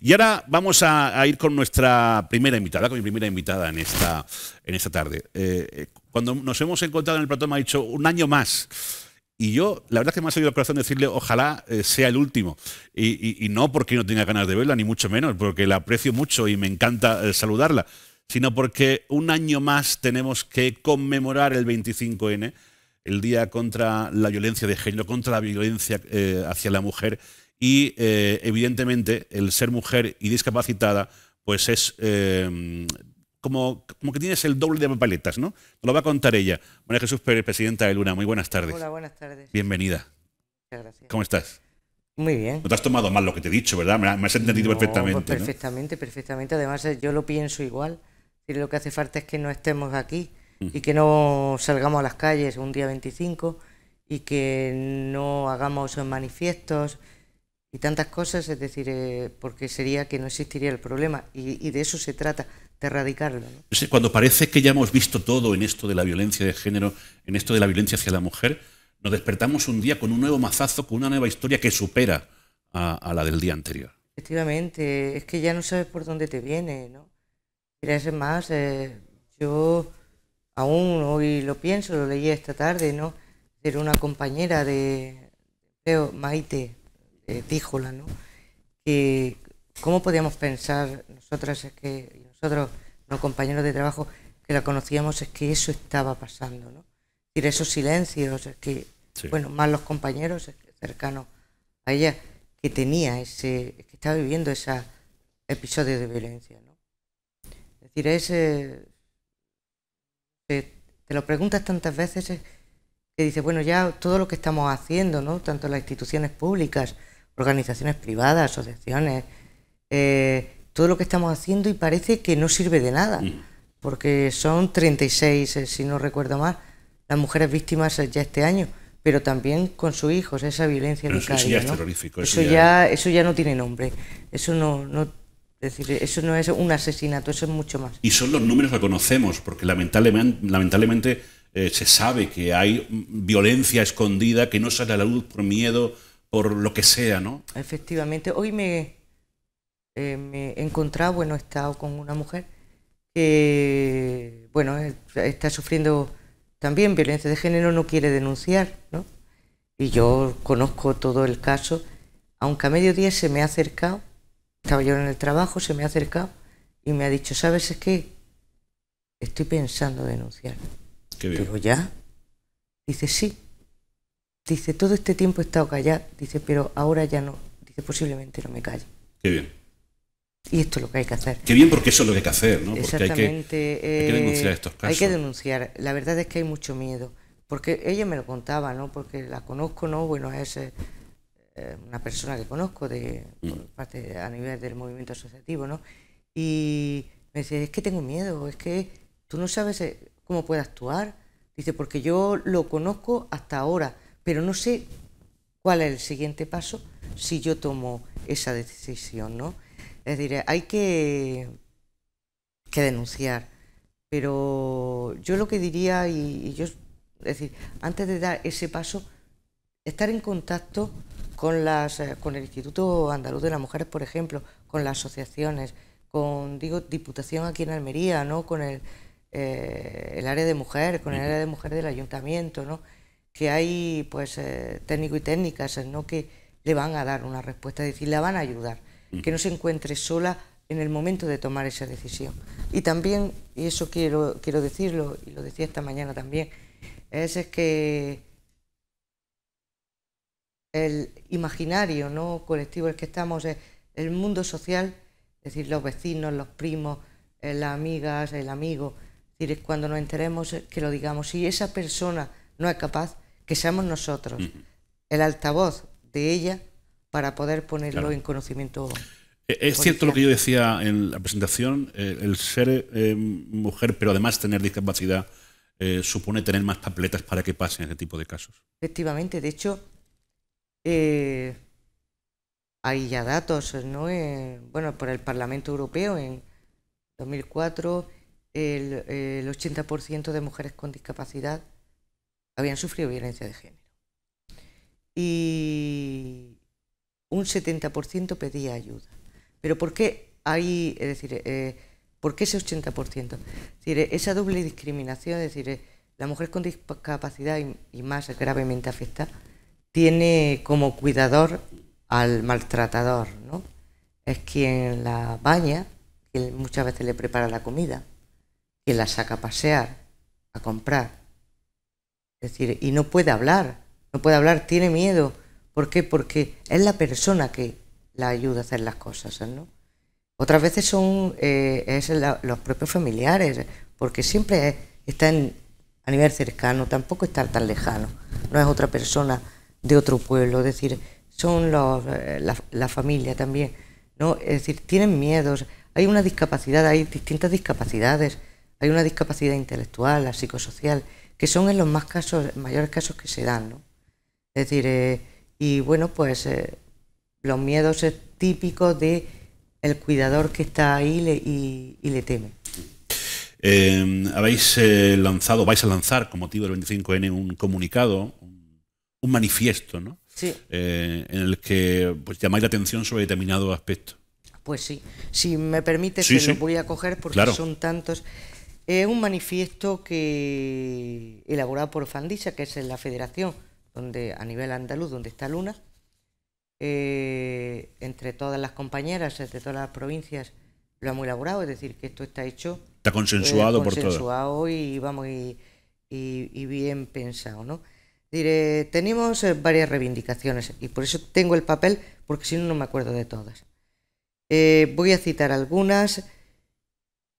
Y ahora vamos a ir con nuestra primera invitada, con mi primera invitada en esta tarde. Cuando nos hemos encontrado en el plató me ha dicho un año más. Y yo, la verdad es que me ha salido el corazón decirle ojalá sea el último. Y no porque no tenga ganas de verla, ni mucho menos, porque la aprecio mucho y me encanta saludarla, sino porque un año más tenemos que conmemorar el 25N, el Día contra la Violencia de Género, contra la violencia hacia la mujer. Y evidentemente el ser mujer y discapacitada pues es como que tienes el doble de papeletas, ¿no? Nos lo va a contar ella. María Jesús Pérez, presidenta de Luna, muy buenas tardes. Hola, buenas tardes. Bienvenida. Muchas gracias. ¿Cómo estás? Muy bien. No te has tomado mal lo que te he dicho, ¿verdad? Me has entendido perfectamente. Pues perfectamente, ¿no? Perfectamente. Además, yo lo pienso igual. Lo que hace falta es que no estemos aquí y que no salgamos a las calles un día 25 y que no hagamos manifiestos y tantas cosas, es decir, porque sería que no existiría el problema y de eso se trata, de erradicarlo, ¿no? Cuando parece que ya hemos visto todo en esto de la violencia de género, en esto de la violencia hacia la mujer, nos despertamos un día con un nuevo mazazo, con una nueva historia que supera a la del día anterior. Efectivamente, es que ya no sabes por dónde te viene, ¿no? Mira, es más, yo aún hoy lo pienso, lo leí esta tarde, ¿no? Era una compañera de empleo, Maite Tíjola, ¿no? Que cómo podíamos pensar nosotras, es que, y nosotros, los compañeros de trabajo que la conocíamos, es que eso estaba pasando, ¿no? Es decir, esos silencios, es que, sí. Bueno, más los compañeros cercanos a ella, que tenía que estaba viviendo ese episodio de violencia, ¿no? Es decir, te lo preguntas tantas veces que dices, bueno, ya todo lo que estamos haciendo, ¿no? Tanto las instituciones públicas, organizaciones privadas, asociaciones, todo lo que estamos haciendo y parece que no sirve de nada, porque son 36, si no recuerdo mal, las mujeres víctimas ya este año, pero también con sus hijos, esa violencia vicaria, eso ya es ¿no? terrorífico. Eso ya no tiene nombre, eso es decir, eso no es un asesinato, eso es mucho más. Y son los números que conocemos, porque lamentablemente se sabe que hay violencia escondida que no sale a la luz por miedo, por lo que sea, ¿no? Efectivamente. Hoy me he encontrado, bueno, he estado con una mujer que, bueno, está sufriendo también violencia de género, no quiere denunciar, ¿no? Y yo conozco todo el caso, aunque a mediodía se me ha acercado, estaba yo en el trabajo, se me ha acercado y me ha dicho, ¿sabes qué? Estoy pensando denunciar. Qué bien. Digo, ¿ya? Dice, sí. Dice, todo este tiempo he estado callada, dice, pero ahora ya no. Dice, posiblemente no me calle. Qué bien. Y esto es lo que hay que hacer. Qué bien, porque eso es lo que hay que hacer, ¿no? Porque exactamente. Hay que denunciar estos casos. Hay que denunciar. La verdad es que hay mucho miedo. Porque ella me lo contaba, ¿no? Porque la conozco, ¿no? Bueno, es una persona que conozco por parte a nivel del movimiento asociativo, ¿no? Y me dice, es que tengo miedo, es que tú no sabes cómo puede actuar. Dice, porque yo lo conozco hasta ahora, pero no sé cuál es el siguiente paso si yo tomo esa decisión, ¿no? Es decir, hay que denunciar, pero yo lo que diría, es decir, antes de dar ese paso, estar en contacto con el Instituto Andaluz de las Mujeres, por ejemplo, con las asociaciones, con, Diputación aquí en Almería, ¿no? Con el área de mujer, con el área de mujer del ayuntamiento, ¿no? Que hay pues técnicos y técnicas, ¿no? Que le van a dar una respuesta, es decir, la van a ayudar, que no se encuentre sola en el momento de tomar esa decisión. Y también, y eso quiero decirlo, y lo decía esta mañana también, es que el imaginario, ¿no? colectivo en el que estamos, el mundo social, es decir, los vecinos, los primos, las amigas, el amigo, es decir, cuando nos enteremos que lo digamos. Si esa persona no es capaz, que seamos nosotros el altavoz de ella para poder ponerlo en conocimiento. Es cierto lo que yo decía en la presentación, el ser mujer, pero además tener discapacidad, supone tener más papeletas para que pasen ese tipo de casos. Efectivamente, de hecho, hay ya datos, ¿no? Bueno, por el Parlamento Europeo en 2004 el 80% de mujeres con discapacidad habían sufrido violencia de género y un 70% pedía ayuda. Pero ¿por qué hay, es decir, por qué ese 80%? Es decir, esa doble discriminación, es decir, la mujer con discapacidad y más gravemente afectada tiene como cuidador al maltratador, ¿no? Es quien la baña, quien muchas veces le prepara la comida, quien la saca a pasear, a comprar. Es decir, y no puede hablar, tiene miedo. ¿Por qué? Porque es la persona que la ayuda a hacer las cosas, ¿no? Otras veces son los propios familiares, porque siempre está a nivel cercano, tampoco está tan lejano, no es otra persona de otro pueblo, es decir, son la familia también, ¿no? Es decir, tienen miedos, hay una discapacidad, hay distintas discapacidades, hay una discapacidad intelectual, la psicosocial, que son en los mayores casos que se dan, ¿no? Es decir, y bueno, pues los miedos típicos de el cuidador que está ahí y le teme. Vais a lanzar con motivo del 25N un comunicado, un manifiesto, ¿no? Sí. En el que pues llamáis la atención sobre determinado aspecto. Pues sí, si me permite, lo voy a coger porque claro, son tantos. Es un manifiesto que elaborado por Fandisa, que es la federación donde a nivel andaluz, donde está Luna, entre todas las compañeras de todas las provincias lo hemos elaborado, es decir, que esto está hecho, está consensuado por todos. Y vamos y bien pensado, ¿no? Diré, tenemos varias reivindicaciones y por eso tengo el papel, porque si no, no me acuerdo de todas. Voy a citar algunas,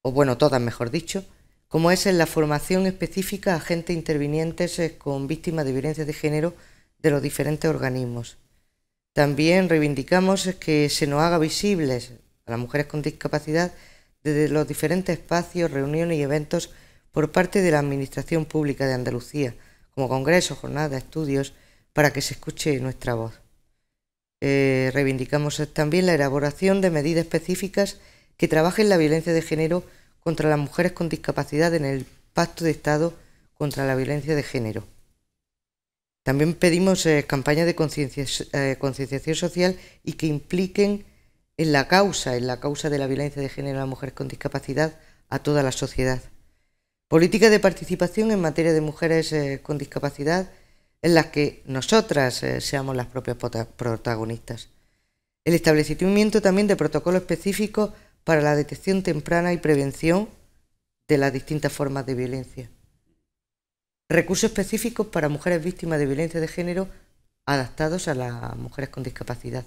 o bueno, todas mejor dicho, como es en la formación específica a agentes intervinientes con víctimas de violencia de género de los diferentes organismos. También reivindicamos que se nos haga visibles a las mujeres con discapacidad desde los diferentes espacios, reuniones y eventos por parte de la Administración Pública de Andalucía, como congresos, jornadas, estudios, para que se escuche nuestra voz. Reivindicamos también la elaboración de medidas específicas que trabajen la violencia de género contra las mujeres con discapacidad en el Pacto de Estado contra la Violencia de Género. También pedimos campañas de concienciación social y que impliquen en la causa de la violencia de género a las mujeres con discapacidad a toda la sociedad. Políticas de participación en materia de mujeres con discapacidad en las que nosotras seamos las propias protagonistas. El establecimiento también de protocolos específicos para la detección temprana y prevención de las distintas formas de violencia. Recursos específicos para mujeres víctimas de violencia de género adaptados a las mujeres con discapacidad.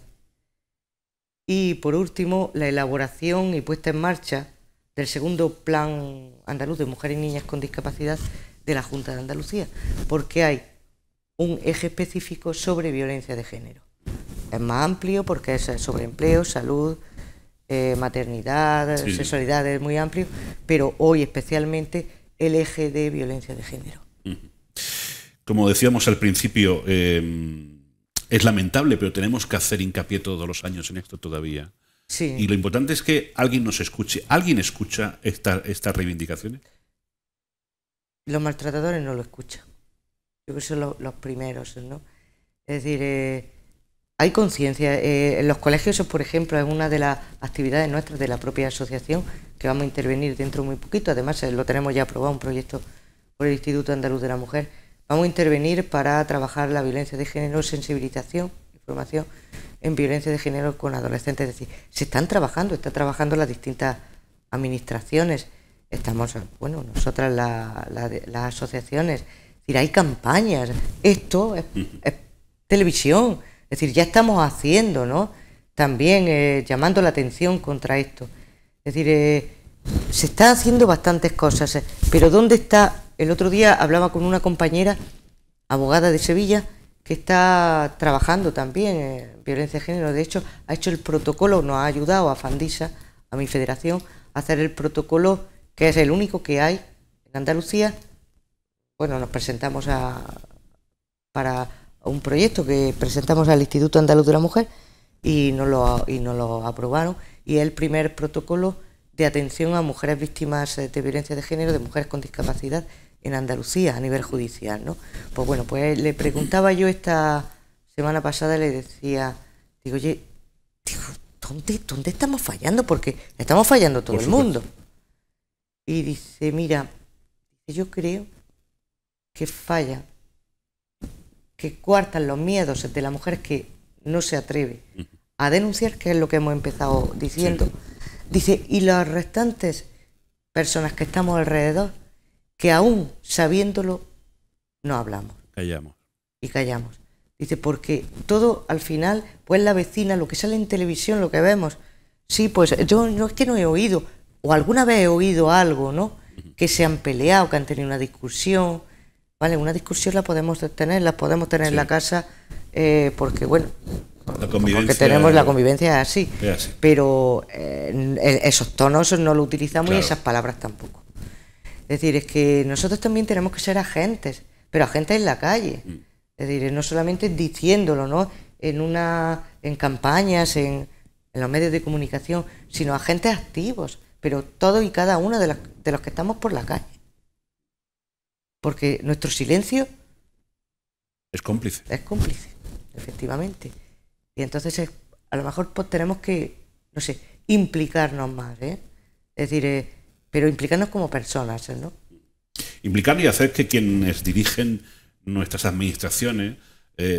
Y por último, la elaboración y puesta en marcha del segundo Plan Andaluz de Mujeres y Niñas con Discapacidad de la Junta de Andalucía, porque hay un eje específico sobre violencia de género. Es más amplio porque es sobre empleo, salud, maternidad, sí, sexualidad, es muy amplio, pero hoy especialmente el eje de violencia de género. Como decíamos al principio, es lamentable, pero tenemos que hacer hincapié todos los años en esto todavía. Sí. Y lo importante es que alguien nos escuche. ¿Alguien escucha estas reivindicaciones? Los maltratadores no lo escuchan. Yo creo que son los primeros, ¿no? Es decir, hay conciencia. En los colegios, por ejemplo, es una de las actividades nuestras de la propia asociación que vamos a intervenir dentro de muy poquito. Además, lo tenemos ya aprobado, un proyecto por el Instituto Andaluz de la Mujer. Vamos a intervenir para trabajar la violencia de género, sensibilización y formación en violencia de género con adolescentes. Es decir, están trabajando las distintas administraciones. Estamos, bueno, nosotras las asociaciones. Es decir, hay campañas. Esto es televisión. Es decir, ya estamos haciendo, ¿no? También llamando la atención contra esto. Es decir, se están haciendo bastantes cosas, pero ¿dónde está? El otro día hablaba con una compañera, abogada de Sevilla, que está trabajando también en violencia de género. De hecho, ha hecho el protocolo, nos ha ayudado a Fandisa, a mi federación, a hacer el protocolo, que es el único que hay en Andalucía. Bueno, nos presentamos para un proyecto que presentamos al Instituto Andaluz de la Mujer y nos lo aprobaron. Y es el primer protocolo de atención a mujeres víctimas de violencia de género, de mujeres con discapacidad en Andalucía a nivel judicial, ¿no? Pues bueno, pues le preguntaba yo esta semana pasada, le decía, digo, oye, ¿dónde estamos fallando? Porque estamos fallando todo el mundo. Y dice, mira, yo creo que falla, que coartan los miedos de la mujer que no se atreve a denunciar, que es lo que hemos empezado diciendo. Sí. Dice, y las restantes personas que estamos alrededor, que aún sabiéndolo, no hablamos. Callamos. Y callamos. Dice, porque todo al final, pues la vecina, lo que sale en televisión, lo que vemos, sí, pues yo no es que no he oído, o alguna vez he oído algo, ¿no? Que se han peleado, que han tenido una discusión. Vale, una discusión la podemos tener en la casa, porque bueno, porque tenemos la convivencia así. Pero esos tonos no los utilizamos, claro, y esas palabras tampoco. Es decir, es que nosotros también tenemos que ser agentes, pero agentes en la calle. Es decir, no solamente diciéndolo, ¿no? En campañas, en los medios de comunicación, sino agentes activos, pero todos y cada uno de los que estamos por la calle. Porque nuestro silencio es cómplice. Es cómplice, efectivamente. Y entonces a lo mejor pues, tenemos que, no sé, implicarnos más, ¿eh? Es decir, pero implicarnos como personas, ¿no? Implicarnos y hacer que quienes dirigen nuestras administraciones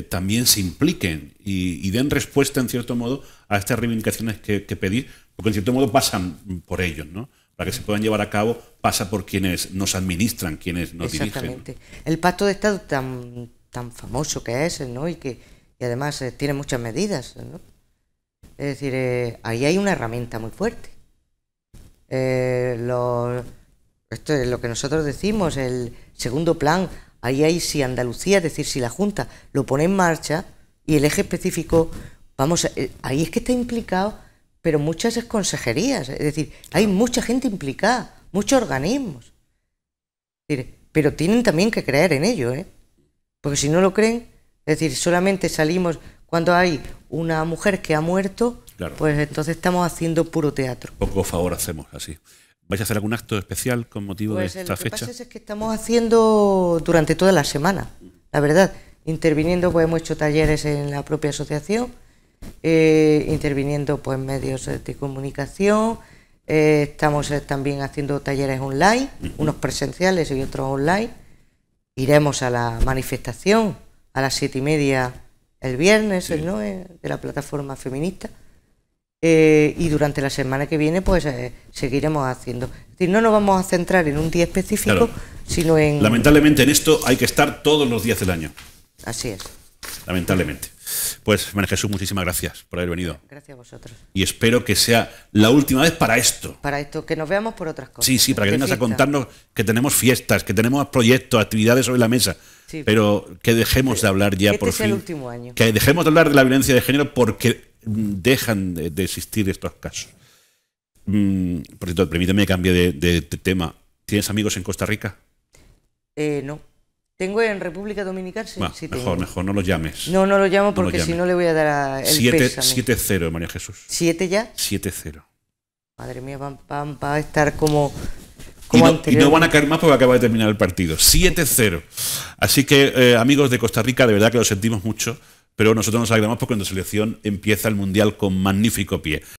también se impliquen y den respuesta, en cierto modo, a estas reivindicaciones que pedís, porque en cierto modo pasan por ellos, ¿no? Para que se puedan llevar a cabo, pasa por quienes nos administran, quienes nos dirigen. Exactamente. El Pacto de Estado tan famoso que es, ¿no? Y además tiene muchas medidas, ¿no? Es decir, ahí hay una herramienta muy fuerte. Esto es lo que nosotros decimos, el segundo plan. Ahí hay, si Andalucía, es decir, si la Junta lo pone en marcha y el eje específico, ahí es que está implicado, pero muchas consejerías, es decir, hay mucha gente implicada, muchos organismos. Es decir, pero tienen también que creer en ello, ¿eh? Porque si no lo creen, es decir, solamente salimos cuando hay una mujer que ha muerto, claro, pues entonces estamos haciendo puro teatro. Poco favor hacemos así. ¿Vais a hacer algún acto especial con motivo de esta fecha? Lo que pasa es que estamos haciendo durante toda la semana, la verdad, interviniendo, pues hemos hecho talleres en la propia asociación, interviniendo pues en medios de comunicación, estamos también haciendo talleres online, unos presenciales y otros online. Iremos a la manifestación a las 7:30 el viernes, sí, ¿no? De la plataforma feminista. Y durante la semana que viene pues seguiremos haciendo. Es decir, no nos vamos a centrar en un día específico, claro, sino en... Lamentablemente en esto hay que estar todos los días del año. Así es. Lamentablemente. Pues María Jesús, muchísimas gracias por haber venido. Gracias a vosotros. Y espero que sea la última vez para esto. Para esto, que nos veamos por otras cosas. Sí, para que vengas a contarnos que tenemos fiestas, que tenemos proyectos, actividades sobre la mesa. Sí, pero que dejemos de hablar ya por fin. Sea el último año. Que dejemos de hablar de la violencia de género porque dejan de existir estos casos. Por cierto, permíteme que cambie de tema. ¿Tienes amigos en Costa Rica? No. Tengo en República Dominicana, sí, sí tengo. Mejor no los llames. No lo llamo porque si no le voy a dar el pésame. 7-0, María Jesús. ¿7 ya? 7-0. Madre mía, van a estar como y no van a caer más porque acaba de terminar el partido. 7-0. Así que, amigos de Costa Rica, de verdad que lo sentimos mucho, pero nosotros nos alegramos porque nuestra selección empieza el Mundial con magnífico pie.